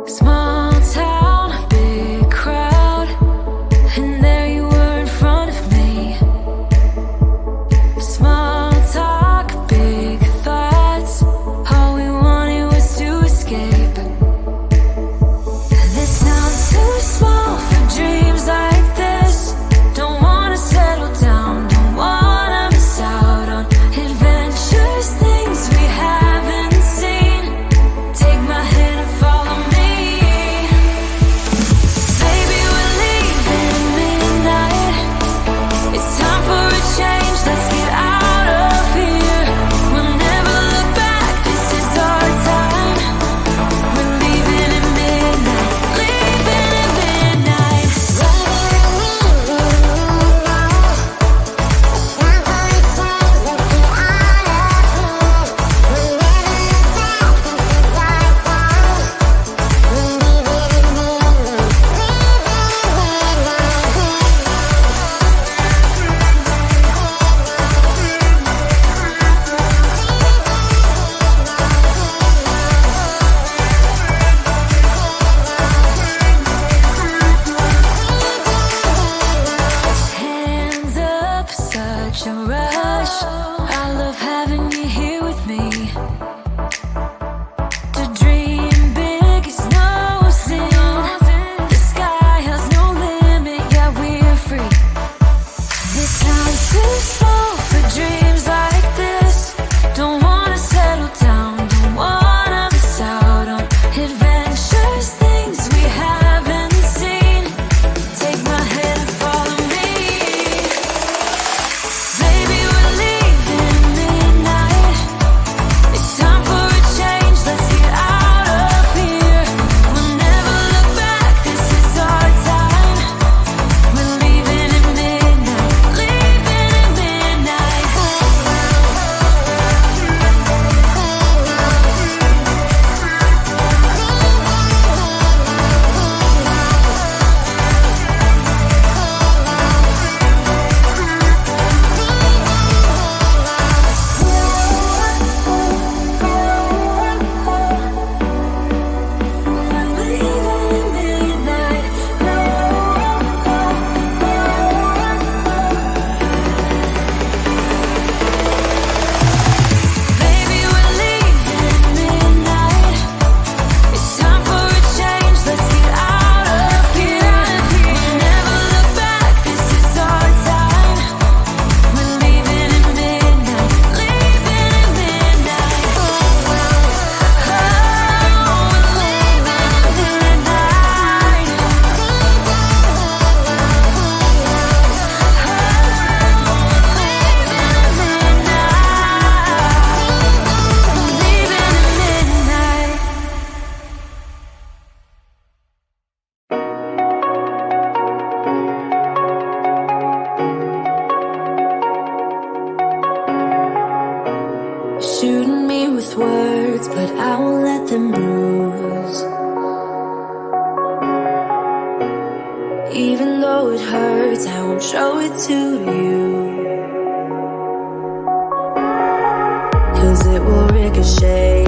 Small town, big crowd, and there you were in front of me. Small talk, big thoughts, all we wanted was to escape. This sounds too small for dreams like this. Don't wanna settle down, don't wanna miss out on adventures, things we haven't seen. Take my hand and follow me. Baby, we're leaving at midnight. It's time for a change, let's get out of here. We'll never look back, this is our time. We're leaving at midnight, leaving at midnight. Hands up, such a rush. I love having you here with me. To dream big is no sin. The sky has no limit, yeah, we're free. This sounds too small for dreams like this. Don't wanna settle down, don't wanna miss out on adventures, things we haven't seen. Take my hand and follow me. Baby, we're leaving at midnight. It's time for a change, let's get out of here. We'll never look back, this is our time. We're leaving at midnight, leaving at midnight. Baby, we're leaving at midnight. It's time for a change, let's get out of here. We'll never look back, this is our time. We're leaving at midnight, leaving at midnight. We're leaving at midnight. Leaving at midnight. Shooting me with words, but I won't let them bruise. Even though it hurts, I won't show it to you. 'Cause it will ricochet,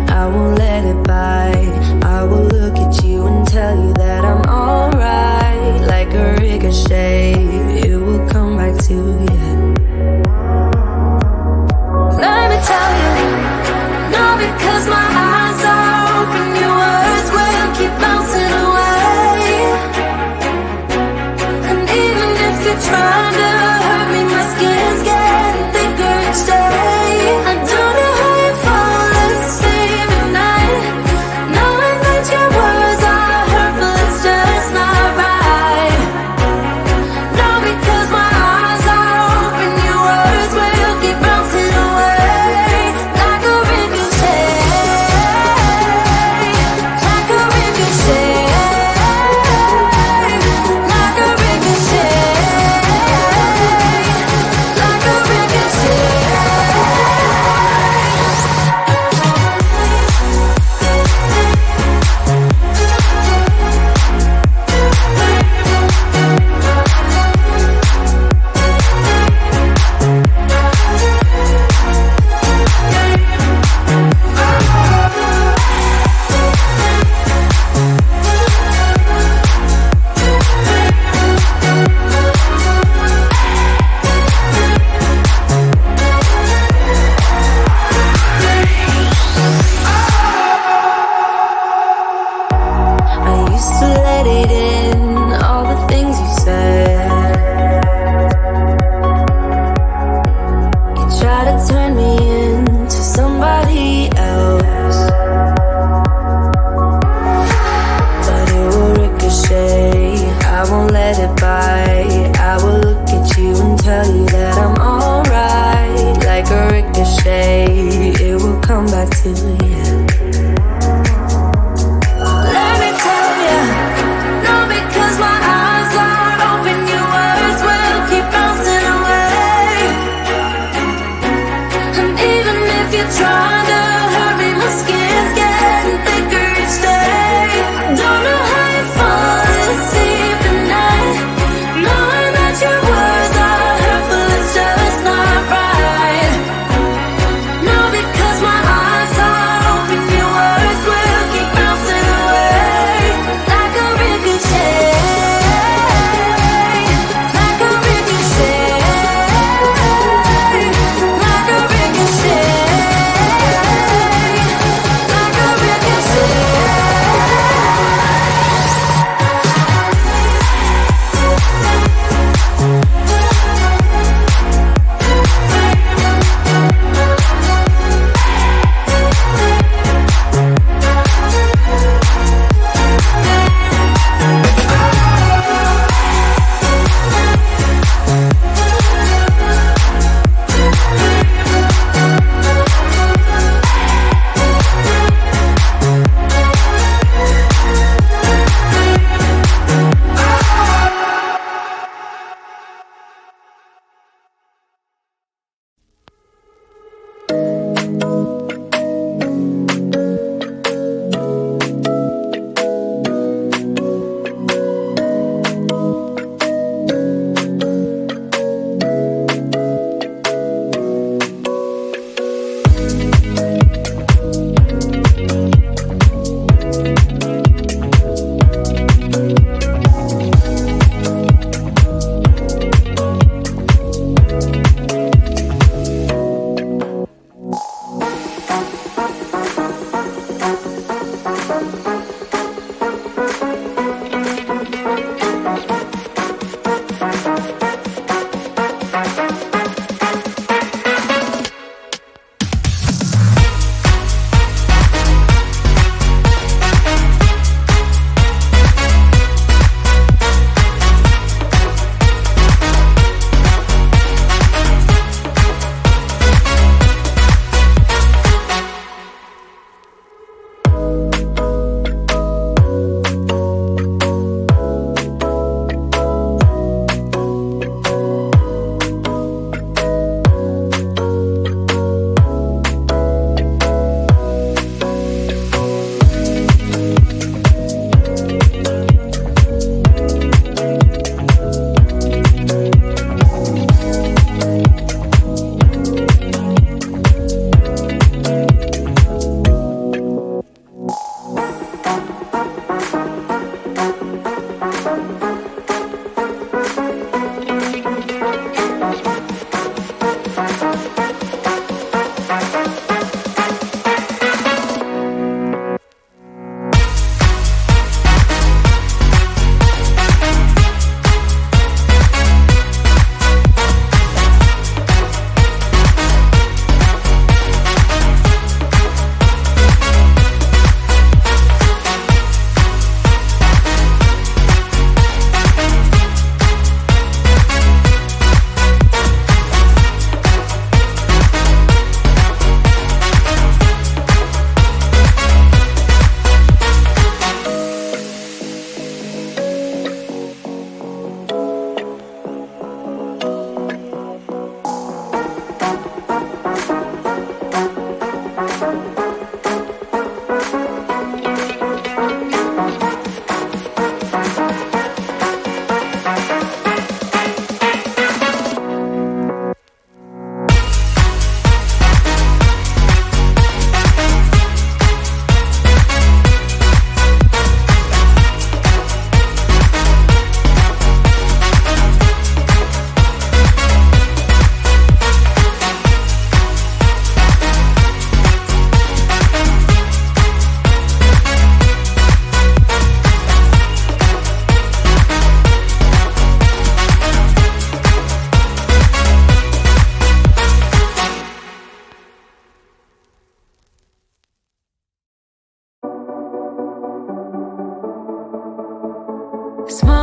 I won't let it bite. I will look at you and tell you that I'm alright. Like a ricochet, it will come back to you. Let me tell you, no, because my eyes are open, your words will keep bouncing away. And even if you're trying to hurt me, my skin's getting thicker each day. I don't know how you fall asleep at night, knowing that your words are hurtful, it's just not right. No, because my eyes are lie to you. Let me tell you, no, because my eyes are open, your words will keep bouncing away. And even if you're trying to hurt me, my skin's getting thicker each day. Don't know how you fall asleep at night, knowing that your words are hurtful, it's just not right. No, because my eyes are open, your words will keep bouncing away. Like a ricochet, like a ricochet, like a ricochet, like a ricochet. Small